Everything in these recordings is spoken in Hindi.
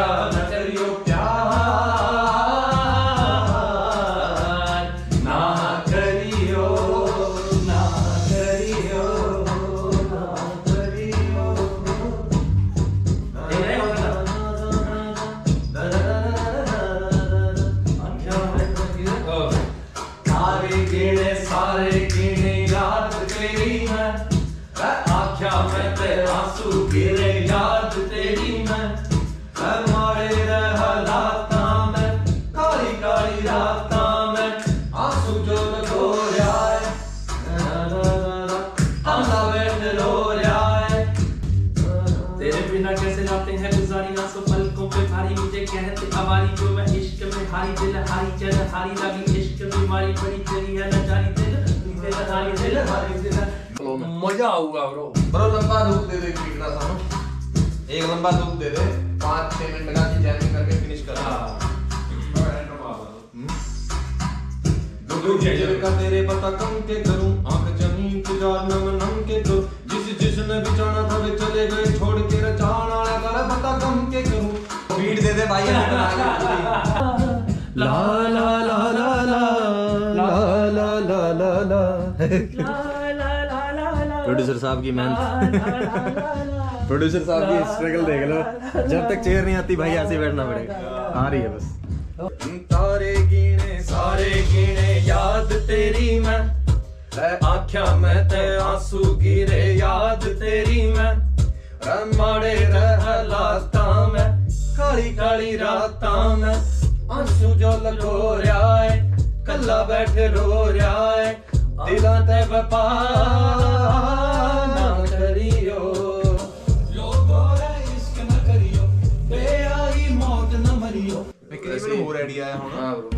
मेरा न करियो प्यार, ना करियो, ना करियो, ना करियो। सारे गिने याद तेरी मैं, आख्या मैं ते आंसू गिरे याद तेरी मैं, मारे रह हालाता में काली काली राता में आंसू जो रो रहा है, हमला बैठ रो रहा है। तेरे बिना कैसे जाते हैं गुजारी आंसू पलकों पे भारी, मुझे कहते आवारी जो मैं इश्क में हारी, दिल हारी चल हारी लगी इश्क बीमारी बड़ी तेरी है न जानी दिल हारी दिल हारी दिल। मजा आऊगा ब्रो। ब्रो लंबा लूप दे दे पीटना सानो, एक लंबा लूप दे दे 5-6 मिनट का जैमिंग करके फिनिश कर। दिल का तेरे पता कम के करूं, आंख जमीन की जाल नम नम के करूं, जिसने बिछाना था वे चले गए छोड़ के रचाना कर पता कम के करूं। बीट दे दे भाई। ला ला ला ला ला ला ला ला ला ला। प्रोड्यूसर साहब की मेहनत, प्रोड्यूसर साहब की स्ट्रगल देख लो। जब तक चेयर नहीं आती भाई ऐसे बैठना पड़ेगा। आ रही है बस। तारे गिने सारे गिने याद तेरी मैं, आख्या मैं ते आंसू गिरे याद तेरी मैं, माड़े रह लाता में काली काली राता में आंसू जो लगो रहा है, कल्ला बैठे रो रहा है, दिला ते वफा ना करियो, लोगों रे इश्क न करियो, बेआई मौत न मरियो। कैसे हो रेडी आया हूं। हां ब्रो।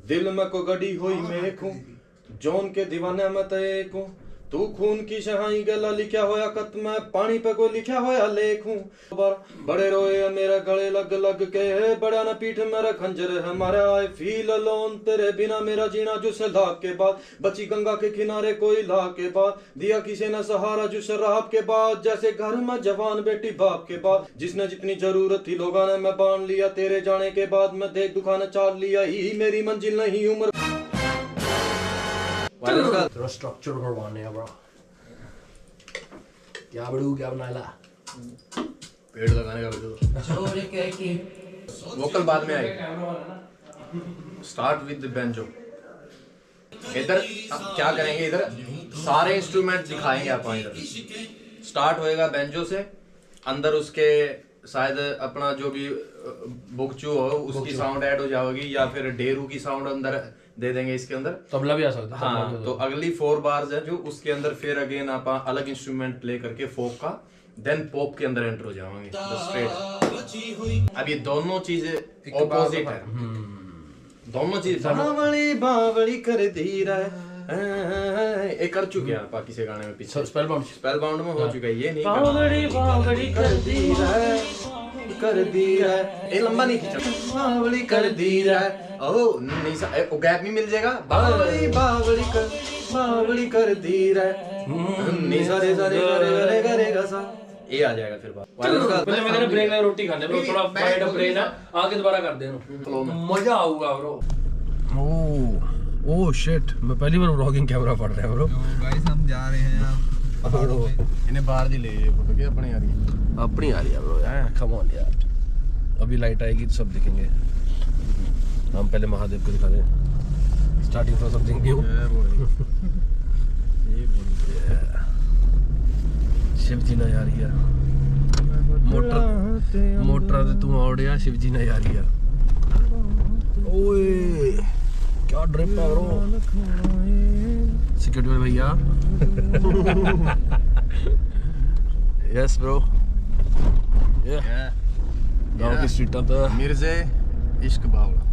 दिल में को गड़ी हुई मेखूं, जौन के दीवाने में ते को, तू खून की शहाई गला लिखा होया कत में, पानी पे को लिखा होया लेखूं, बड़े रोए मेरा गले लग लग के, बड़ा न पीठ मेरा खंजर है मारा, आई फील अलोन तेरे बिना मेरा जीना जुसे लाख के बाद, बची गंगा के किनारे कोई लाख के बाद, दिया किसी ने सहारा जो शराब के बाद, जैसे घर में जवान बेटी बाप के बाद, जिसने जितनी जरूरत थी लोगों ने मैं बांध लिया, तेरे जाने के बाद मैं देख दुखाने चाल लिया, ही मेरी मंजिल नहीं उम्र। थोड़ा स्ट्रक्चर करवाने हैं ब्रो। क्या बड़ू क्या बनाया? पेड़ लगाने का वीडियो। वोकल बाद में आएगा। Start with the banjo. इधर क्या करेंगे, इधर सारे इंस्ट्रूमेंट दिखाएंगे आपको। इधर स्टार्ट होएगा बेंजो से, अंदर उसके शायद अपना जो भी बुकचू हो उसकी साउंड ऐड हो जाएगी, या फिर डेरू की साउंड अंदर दे देंगे इसके अंदर, तबला भी आ सकता है। हाँ, तो अगली 4 बार्स है जो उसके अंदर फिर अगेन आप अलग इंस्ट्रूमेंट प्ले करके फोक का, देन पॉप के अंदर एंटर हो जाएंगे स्ट्रेट। अब ये दोनों चीजें ऑपोजिट है, दोनों चीज बावली बावली कर दी रहा है, एक कर चुके हैं बाकी से गाने में पीछे। स्पेल बाउंड में हो चुका है ये, नहीं बावली बावली कर दी रहा है, कर दी है, ये लंबा नहीं खींचा, बावली कर दी है, ओ निशा ओ गैप भी मिल जाएगा, बावली बावली कर दी है, निशा रे सा रे करेगा सा, ये आ जाएगा फिर बात। पहले मैं तेरे ब्रेक में रोटी खाने ब्रो, थोड़ा फाइट ब्रेक ना आगे दोबारा कर दे, मजा आऊगा ब्रो। ओह शिट, मैं पहली बार व्लॉगिंग कैमरा पड़ रहा है ब्रो। गाइस हम जा रहे हैं अब पहाड़ों पे, इन्हें बाहर जी ले फोटो के अपनी आ रही है, अपनी आ रही है ब्रो यार, कम ऑन यार। अभी लाइट आएगी तो सब दिखेंगे। हम पहले महादेव को दिखा दें, starting from something new. Shiv ji ना यार यार, मोटर तू आवड़िया, शिव जी ना यार यार। ओए क्या ड्रिप है ब्रो, सिक्योरिटी भैया। यस ब्रो, गाँव की स्ट्रीटों पे मिर्जे इश्क बावड़ा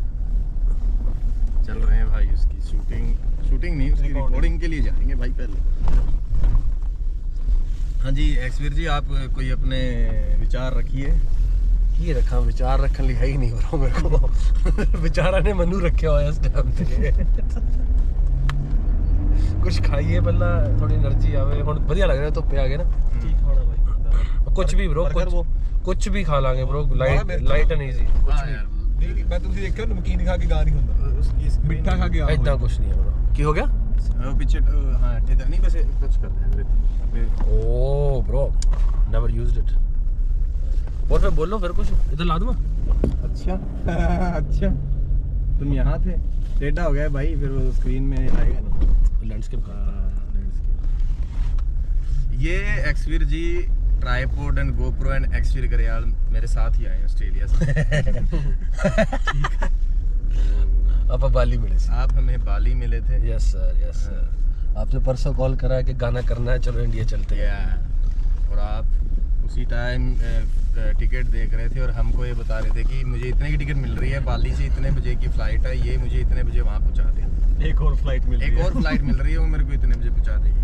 चल रहे हैं भाई। उसकी शूटिंग नहीं, उसकी रिकॉर्डिंग के लिए जाएंगे भाई पहले। हाँ जी एक्सवीर जी, आप कोई अपने विचार रखिए। ये रखा विचार रखने लिखा ही नहीं ब्रो मेरे को। विचारा ने मनु रखे हुआ है इस टाइम पे। ਕੁਝ ਖਾਈਏ ਪਹਿਲਾਂ ਥੋੜੀ એનર્ਜੀ ਆਵੇ ਹੁਣ ਵਧੀਆ ਲੱਗ ਰਿਹਾ ਧੁੱਪੇ ਆ ਗਏ ਨਾ ਕੀ ਖਾਣਾ ਬਾਈ ਕੁਝ ਵੀ bro ਕੁਝ ਵੀ ਖਾ ਲਾਂਗੇ bro ਲਾਈਟ ਐਂਡ ਈਜ਼ੀ ਕੁਝ ਵੀ ਨਹੀਂ ਮੈਂ ਤੁਸੀਂ ਦੇਖਿਓ ਨਮਕੀਨ ਖਾ ਕੇ ਗਾ ਨਹੀਂ ਹੁੰਦਾ ਮਿੱਠਾ ਖਾ ਕੇ ਆ ਇਦਾਂ ਕੁਝ ਨਹੀਂ ਹੈ bro ਕੀ ਹੋ ਗਿਆ वो पीछे हाँ इधर नहीं बस टच करते हैं ओ ब्रो नेवर यूज्ड इट और फिर बोलो फिर कुछ इधर ला दूँ अच्छा अच्छा तुम यहाँ थे टेढ़ा हो गया भाई फिर वो स्क्रीन में आएगा नहीं लैंडस्केप का ये एक्सवीर जी ट्राइपॉड एंड गोप्रो एंड एक्सवीर गरेयाल मेरे साथ ही आए हैं ऑस्ट्रेलिया से आप बाली मिले आप हमें बाली मिले थे यस सर आपसे परसों कॉल करा है कि गाना करना है चलो इंडिया चलते हैं और आप उसी टाइम टिकट देख रहे थे और हमको ये बता रहे थे कि मुझे इतने की टिकट मिल रही है बाली से इतने बजे की फ़्लाइट है ये मुझे इतने बजे वहाँ पहुँचा दे एक और फ्लाइट मिल रही है वो मेरे को इतने बजे पहुँचा देगी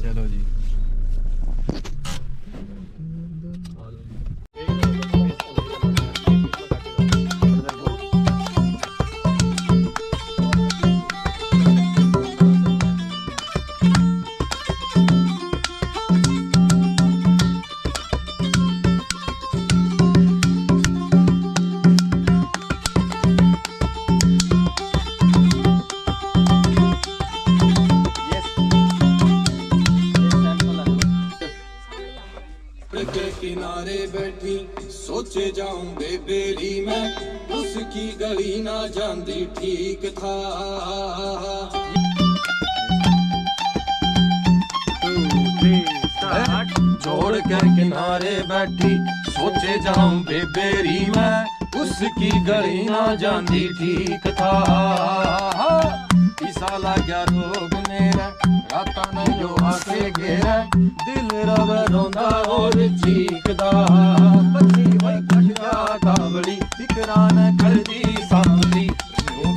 चलो जी किनारे बैठी सोचे जाऊं बेबेरी मैं उसकी गली ना जानती ठीक था जोड़ कर किनारे बैठी सोचे जाऊं बेबेरी मैं उसकी गली ना जानती ठीक था साला क्या रोग मेरा राता नहीं जो आके घेरा दिल रव रोंदा और चीकदा बच्ची वही खटिया कावड़ी फिकरान कर दी सांवली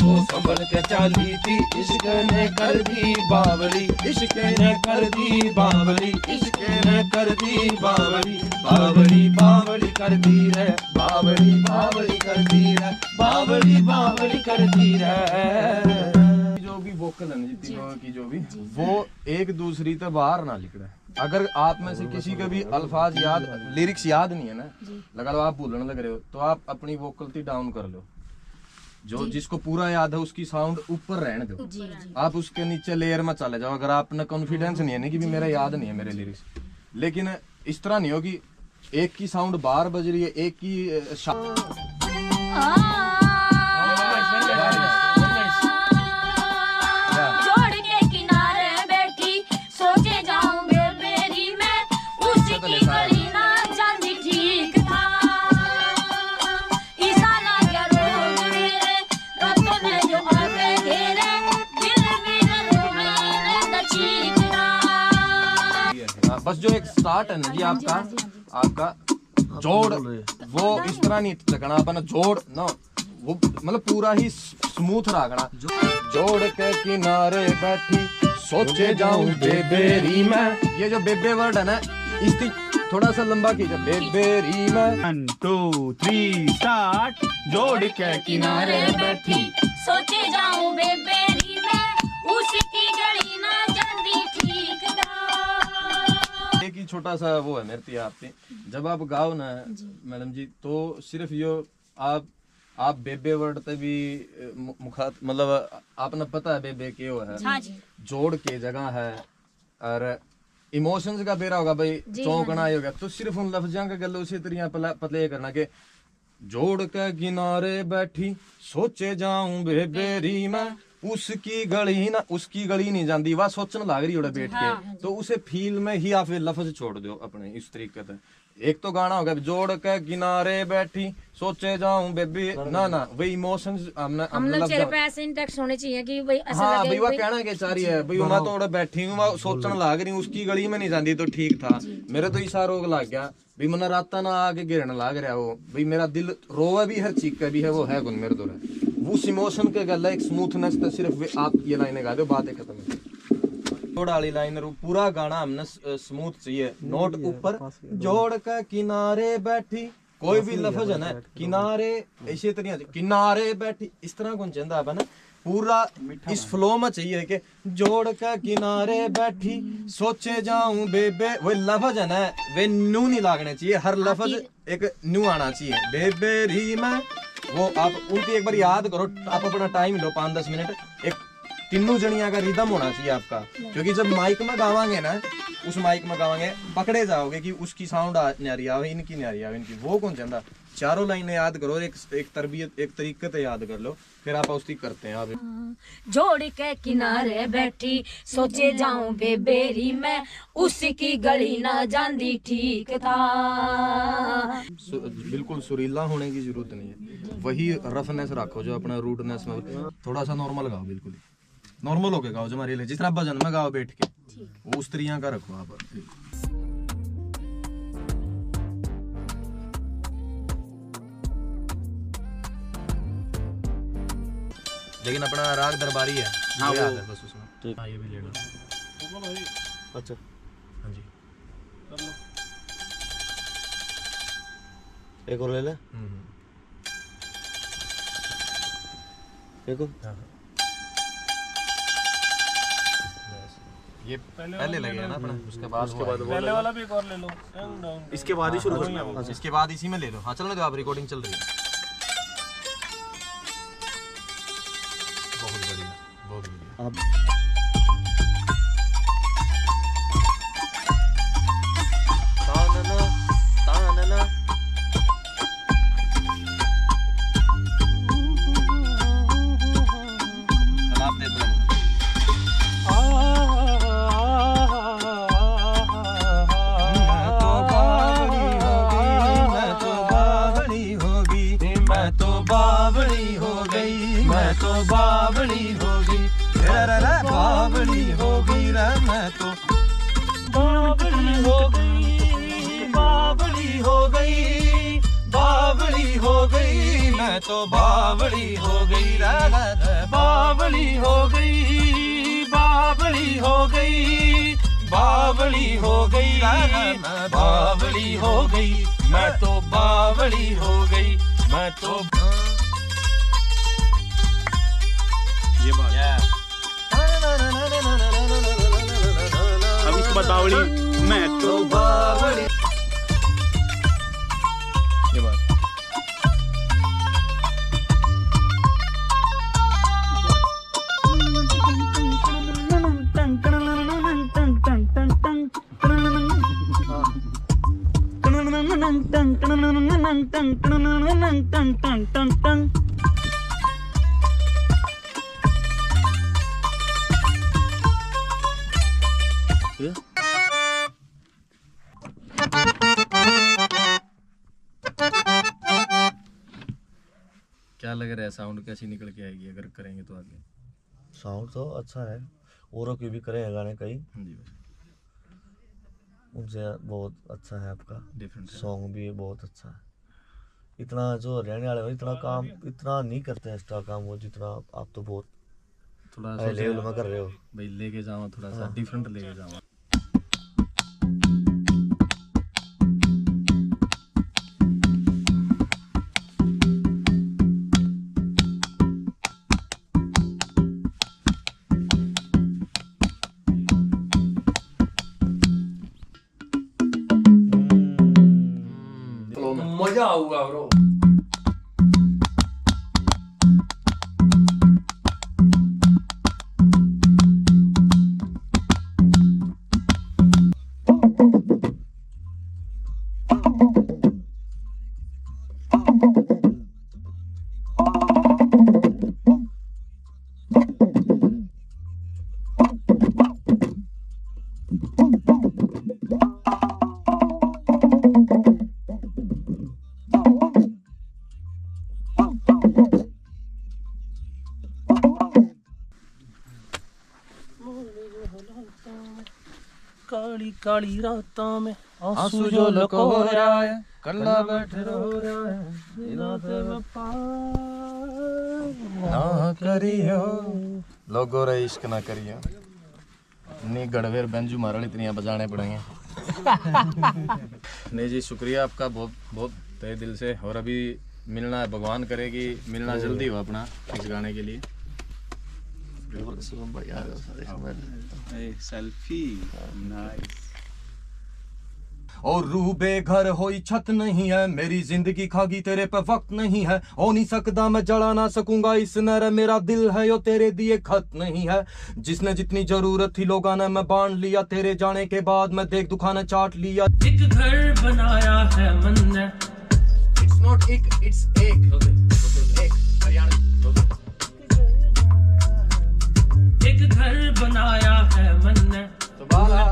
तो संभल के चाली थी इश्क ने कर दी बावली इश्क ने कर दी बावली इश्क ने कर दी बावली बावली बावली कर दी रे बावली बावली कर दी रे बावली बावली कर दी रे जो भी वोकल है ना जितनी की जो भी वो एक दूसरी तो बाहर ना लिख रहा है अगर आप में से किसी को भी अल्फाज याद लिरिक्स याद नहीं है ना अगर आप बोलने लग रहे हो तो आप अपनी वोकल डाउन कर लो जो जिसको पूरा याद है उसकी साउंड ऊपर रहने दो आप उसके नीचे लेयर में चले जाओ अगर आपने कॉन्फिडेंस नहीं है ना कि भी मेरा याद नहीं है मेरे लिरिक्स लेकिन इस तरह नहीं हो कि एक की साउंड बाहर बज रही है एक की बस जो एक स्टार्ट है ना जी आपका जोड़ वो इस तरह नहीं लगना अपन जोड़ ना वो मतलब पूरा ही स्मूथ रखना जोड़ के किनारे बैठी सोचे जाऊं बेबेरी मैं ये जो बेबे वर्ड है ना इसकी थोड़ा सा लंबा कीजिए बेबेरी मैं 1 2 3 स्टार्ट जोड़ के किनारे बैठी सोचे जाऊं बेबेरी मैं उसकी गली ना जानती ठीक था एक ही छोटा सा वो है मेरे आपसे जब आप गाओ ना मैडम जी तो सिर्फ यो आप बेबे वर्ड पे भी मुखात मतलब आपने पता है बेबे क्यों है हाँ जी। जोड़ के जगह है और इमोशंस का बेरा होगा भाई चौंकना ही होगा तो सिर्फ उन लफ्जों का गल उसी तरह पतले करना के जोड़ के किनारे बैठी सोचे जाऊं बेबेरी मैं उसकी गली ना उसकी गली नहीं जानती वह सोचने लग रही बैठ के हाँ, तो उसे फील में ही आप लफ्ज छोड़ दो अपने इस तरीके से एक तो गाना होगा जोड़ के किनारे बैठी सोचे जाऊं बेबी ना ना वही इमोशंस हम लोग चेहरे पे ऐसे इंटेक्स होने चाहिए कि भाई ऐसा हाँ लगे भाई वह कहना क्या चाह रही है भाई मैं तो बैठी हूँ वह सोचने लग रही हूँ उसकी गली में नहीं जानती तो ठीक था मेरे तो इसा रोग लग गया भाई मना रात ना आके गिरने लग रहा वो भाई मेरा दिल रोवा भी हर चीज का भी है वो है गुण मेरे तो वो इमोशन के गल है एक स्मूथनेस तो सिर्फ आप ये लाइनें गा दो बात है खत्म जोड़ वाली लाइन पूरा गाना हमने स्मूथ चाहिए, नोट ऊपर जोड़ के किनारे बैठी, कोई भी लफ्ज है ना किनारे इसी तरह किनारे बैठी इस तरह कौन चाहता है ना, पूरा इस फ्लो में चाहिए कि जोड़ के किनारे बैठी सोचे जाऊं बेबे, वो लफ्ज है ना वे नू नहीं लागने चाहिए, हर लफ्ज एक नू आना चाहिए। बेबे री में वो आप उनकी एक बार याद करो, आप अपना टाइम लो 5-10 मिनट, एक तीनों जनिया का रिदम होना चाहिए आपका, क्योंकि जब माइक में गावांगे ना उस माइक में गावांगे पकड़े जाओगे कि उसकी साउंड न्यारी आवे इनकी न्यारी आवे इनकी, वो कौन चाहता। चारों लाइनें याद करो, एक तरबियत एक तरीके से याद कर लो, फिर आप उसकी करते हैं। आप जोड़ के किनारे बैठी सोचे जाऊं बेबेरी मैं, उसकी गली ना जानदी ठीक था। बिल्कुल सुरीला होने की जरूरत नहीं है, वही रफनेस रखो जो अपना रूटनेस में, थोड़ा सा नॉर्मल गाओ, बिल्कुल नॉर्मल होके गाओ, जो हमारे लिए जिस तरह भजन में गाओ बैठ के, वो उस तरीका का रखो आप। लेकिन अपना राग दरबारी है, हाँ याद है बस उसमें। ठीक, हाँ ये भी ले लो। अच्छा हाँ जी, एक और ले ले, एक और। हाँ ये पहले लगेगा ना अपना, उसके बाद पहले वाला भी एक और ले लो, इसके बाद ही शुरू करना। इसके बाद इसी में ले लो। हाँ चलो, आप रिकॉर्डिंग चल रही है। बहुत बढ़िया, बहुत बढ़िया। अब तो बावली हो गई, बावली हो गई, बावली हो गई, बावली हो गई, बावली हो गई, मैं तो बावली हो गई, मैं तो। ये बात अब इसके बाद बावली, मैं तो बावली, ये बात क्या लग रहा है साउंड कैसी निकल के आएगी अगर करेंगे तो आगे? साउंड तो अच्छा है, औरों की भी करे हैं गाने कई, जी उनसे बहुत अच्छा है आपका डिफरेंट सॉन्ग भी बहुत अच्छा है। इतना जो रहने वाले इतना काम इतना नहीं करते हैं एक्स्ट्रा काम वो, जितना आप तो बहुत थोड़ा हाई लेवल में कर रहे हो भाई, लेके जाओ थोड़ा सा डिफरेंट लेके जाओ। मजा आऊगा ब्रो। काली काली रातों में आंसू जो लको रहा है, कल्ला बैठे रो रहा है, दिलों से ना करियो लोगों रे इश्क ना करियो। नहीं गड़वेर बेंजू मारल इतनी बजाने पड़ेंगे। नहीं जी शुक्रिया आपका बहुत बहुत तहे दिल से। और अभी मिलना है, भगवान करे कि मिलना जल्दी हो अपना इस गाने के लिए। Selfie nice. और रूबे घर होई छत नहीं है, मेरी जिंदगी खागी तेरे पे वक्त नहीं है। हो नहीं सकता मैं जला ना सकूंगा इस नर, मेरा दिल है यो तेरे दिए खत नहीं है। जिसने जितनी जरूरत थी लोगों ने मैं बांट लिया, तेरे जाने के बाद मैं देख दुखाना चाट लिया। एक घर बनाया है मन ने। इट्स नॉट इट्स एक हरियाणा। एक घर बनाया है मन ने। दोबारा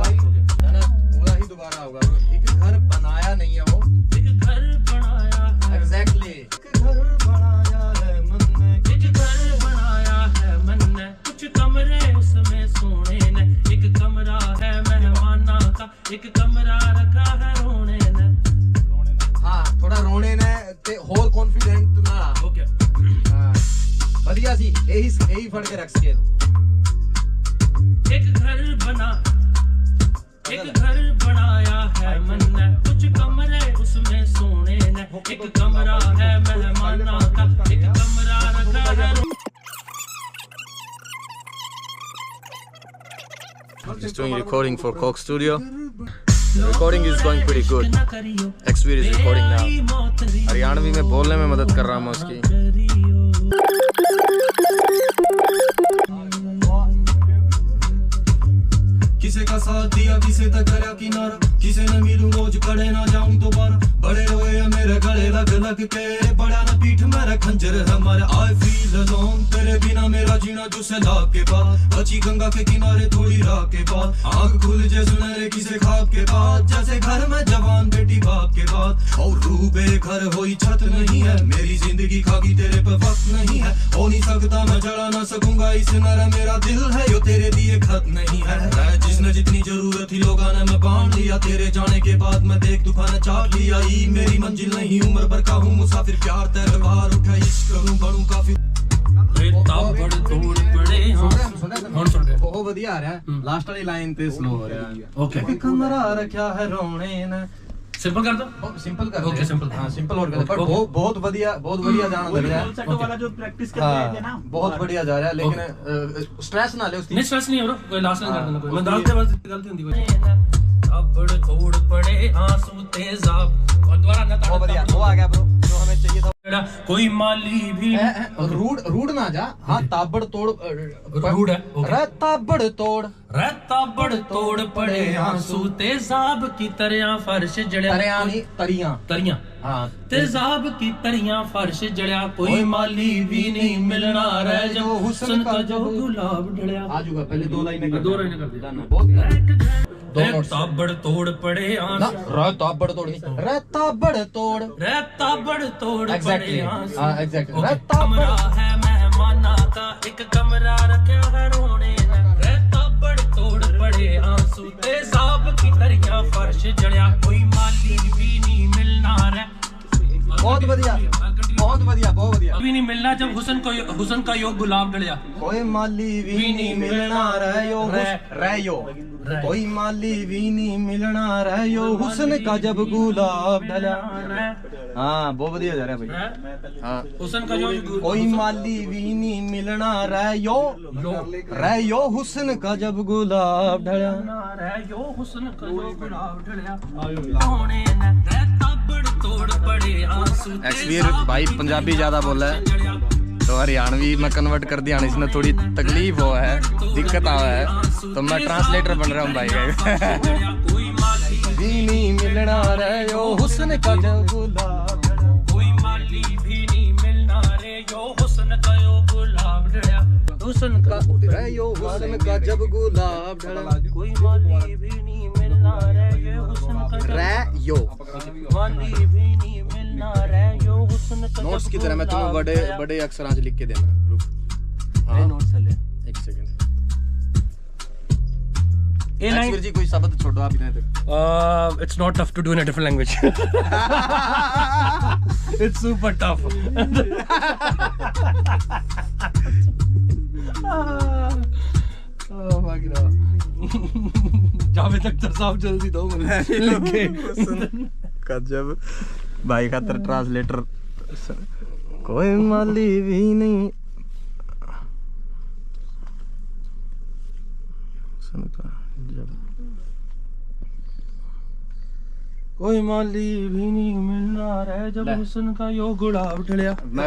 ना पूरा ही दोबारा होगा। एक घर बनाया नहीं है वो, एक घर बनाया है। एग्जैक्टली। एक घर बनाया है मन ने, एक घर बनाया है मन ने। कुछ कमरे उसमें सोने ने। एक कमरा है मेहमाना का, एक कमरा रखा है रोने ने। हाँ थोड़ा रोने ने ते होल कॉन्फिडेंट ना ओके हाँ बढ़िया सी यही फड़ के रख स्केल। एक घर बनाया है मन ने। कुछ कमरे उसमें सोने ने। एक कमरा है मेहमाना का, एक कमरा रखा है। Just doing recording for Coke Studio. The recording is going pretty good. Xveer is recording now. Haryanvi में बोलने में मदद कर रहा हूँ मैं उसकी। किसे का साथ दिया किसे तक करया किनारा, किसे न मिलूं रोज खड़े ना जाऊं दोबारा। बड़े रोए मेरे गले लग लग के, बड़ा न पीठ मेरा खंजर है हमारे। आई फील अलोन तेरे बिना मेरा जीना जुसे लाख के बाद। बची गंगा के किनारे थोड़ी राह के बाद, आग खुल जे सुनहरे किसे खाब के बाद। जैसे घर में जवान बेटी बाप के बाद। और रूबे घर होई छत नहीं है, मेरी जिंदगी खागी तेरे पे वक्त नहीं है। हो नहीं सकता मैं जला ना सकूंगा इस नर, मेरा दिल है यो तेरे दिए खत नहीं है। जिसने जितनी जरूरत थी लोगों ने मैं बांट लिया, तेरे जाने के बाद मैं देख दुखाना चाट लिया। ई मेरी मंजिल नहीं उम्र भर का हूँ मुसाफिर, प्यार तेरे बाहर उठा इश्क करूं बढ़ूं काफी। ताबड़ तोड़ पड़े बहुत बढ़िया आ रहा है। लास्ट वाली लाइन पे स्लो हो रहा है। ओके कमरा रखा है रोने ने। सिंपल कर दो। सिंपल कर ओके सिंपल। हाँ सिंपल और कर, पर बहुत बढ़िया जाना लग रहा है। वाला जो प्रैक्टिस कर रहे थे ना, बहुत बढ़िया जा रहा है, लेकिन स्ट्रेस ना ले उसकी। नहीं स्ट्रेस नहीं हो रहा, कोई लास्ट लाइन कर देना कोई। मैं डालते बस गलती होती कोई। ताबड़ तोड़ पड़े आंसू तेजाब। और दोबारा ना बहुत बढ़िया वो आ गया ब्रो जो हमें चाहिए था। कोई माली भी रूड ना जा। हाँ ताबड़ तोड़ रूड है। रे ताबड़ तोड़ ताबड़ तोड़ पड़े आंसू तेजाब की तरियां फर्श जड़िया। तरियां नहीं तरियां तरियां हाँ तेजाब की तरियां फर्श जड़िया। कोई माली भी नहीं मिलना रह जो हुस्न का जो गुलाब ढलिया। आजूगा पहले दो लाइनें कर दे। बहुत ताबड़ तोड़ पड़े आंसू। रे ताबड़ तोड़ नहीं, रे ताबड़ तोड़। ताबड़ तोड़ एग्जैक्टली पड़े आंसू। हाँ एग्जैक्टली। रे कमरा है मेहमाना का, एक कमरा रखा है रोने ने। रे ताबड़ तोड़ पड़े आंसू तेजाब की तरियां फर्श जड़िया। कोई माली भी नहीं मिलना रे। बहुत बढ़िया भी नहीं मिलना जब हुस्न का योग गुलाब डलिया। कोई माली भी नहीं मिलना रहो कोई माली भी नहीं मिलना रहो हुस्न का जब गुलाब ढला। हाँ बहुत बढ़िया जा रहा है भाई। हाँ हुस्न का योग कोई माली भी नहीं मिलना रहो हुस्न का जब गुलाब ढला। हुस्न का जो गुलाब ढलिया। होने ने रे ताबड़ तोड़ पड़े आंसू। एक्सवीर भाई पंजाबी ज्यादा बोला है तो हरियाणवी में कन्वर्ट कर दिया। इसमें थोड़ी तकलीफ हुआ है, दिक्कत आवा है, तो मैं ट्रांसलेटर बन रहा हूँ भाई। कोई माली भी नहीं मिलना रहो हुस्न का जब गुलाब। कोई माली भी नहीं मिलना रे यो हुस्न का यो गुलाब ढलिया। हुस्न का हुस्न का जब गुलाब ढला। कोई माली भी नहीं मिलना रे यो हुस्न का माली भी नहीं मिलना रे यो हुस्न का। नोट्स की तरह मैं तुम्हें बड़े अक्षरां से लिख के देना। रुक हाँ नोट्स ले एक सेकंड। ये लाइन जी कोई शब्द छोड़ो आप इतने तक। it's not tough to do in a different language. It's super tough. Oh my god. Javed Akhtar साहब जल्दी दो मुझे गजब भाई खातर ट्रांसलेटर कोई माली भी नहीं कोई माली भी नहीं मिलना रहे जब हुस्न का यो गुलाब ढलिया। मैं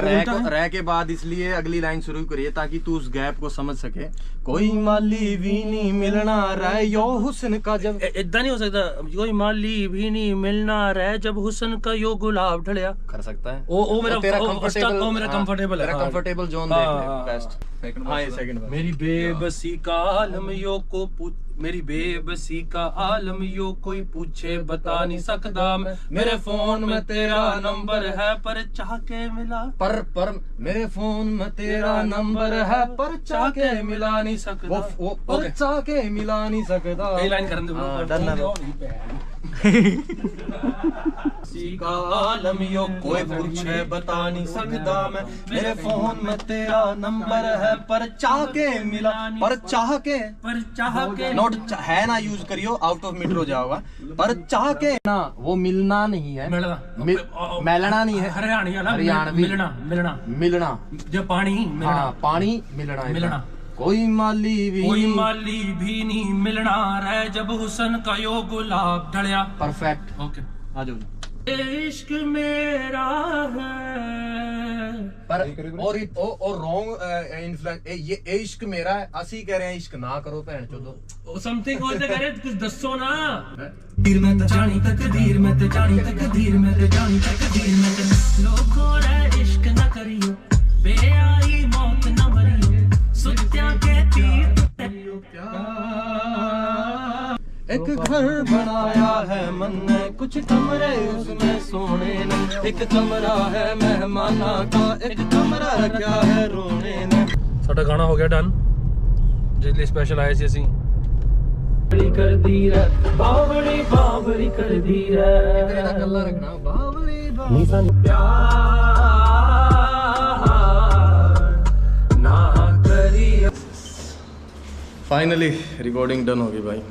रह के बाद इसलिए अगली लाइन शुरू करिए ताकि तू उस गैप को समझ सके। कोई माली भी नहीं मिलना रहे यो हुस्न का जब इतना नहीं हो सकता कोई माली भी नहीं मिलना रहे जब हुस्न का यो गुलाब ढलिया। कर सकता है ओ मेरा तेरा कंफर्टेबल है कंफर्टेबल जोन देख ले बेस्ट। हाँ ये सेकंड मेरी बेबसी का आलम यो को पूछ मेरी बेबसी का आलम यो कोई पूछे बता नहीं सकता मैं मेरे फोन में तेरा नंबर है पर चाह के मिला पर मेरे फोन में तेरा नंबर है पर चाह के मिला नहीं सकता वो पर चाह के मिला नहीं सकता। ये लाइन करन दे का आलम यो कोई पूछे बता नहीं सकता मैं मेरे फोन में तेरा नंबर है पर चाह के मिला पर चाह के नोट है ना यूज करियो आउट ऑफ मीटर हो जाओगा। पर चाह के ना वो मिलना नहीं है मिलना नहीं है हरियाणवी मिलना जो पानी पानी मिलना कोई माली भी नहीं मिलना रहे जब हुस्न का यो गुलाब ढलिया। परफेक्ट ओके आ जाओ। इश्क मेरा है पर और रॉन्ग इन्फ्लुएंस ये इश्क मेरा है असी कह रहे हैं इश्क ना करो भैन चोदो समथिंग होते करे कुछ दसो ना। तकदीर में ते जानी तकदीर में ते जानी तकदीर में ते जानी तकदीर में ते लोगों रे इश्क न करियो बेआई मौत न मरियो सुत्या के तीर एक घर बनाया है मन ने कुछ कमरे उसमें सोने ने एक कमरा है मेहमाना का एक कमरा क्या है रोने ने। साडा गाना हो गया डन जिस लिए स्पेशल आए सी ਅਸੀਂ कर दी रे बावली बावली कर दी रे तेरा गल्ला रखना बावली निसन प्यार ना करी। फाइनली रिकॉर्डिंग डन हो गई भाई।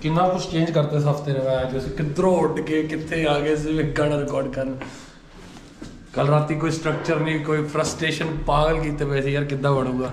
ਕਿੰਨਾ ਕੁਝ ਚੇਂਜ ਕਰਤੇ ਇਸ ਹਫਤੇ ਨੇ ਮੈਂ ਅੱਜ ਅਸੀਂ ਕਿੱਧਰੋਂ ਉੱਡ ਕੇ ਕਿੱਥੇ ਆ ਗਏ ਸੀ ਇੱਕ ਗਾਣਾ ਰਿਕਾਰਡ ਕਰਨ। ਕੱਲ ਰਾਤੀ ਕੋਈ ਸਟਰਕਚਰ ਨਹੀਂ ਕੋਈ ਫਰਸਟ੍ਰੇਸ਼ਨ ਪਾਗਲ ਕੀਤੇ ਪਏ ਸੀ ਯਾਰ ਕਿੱਦਾਂ ਬਣੂਗਾ।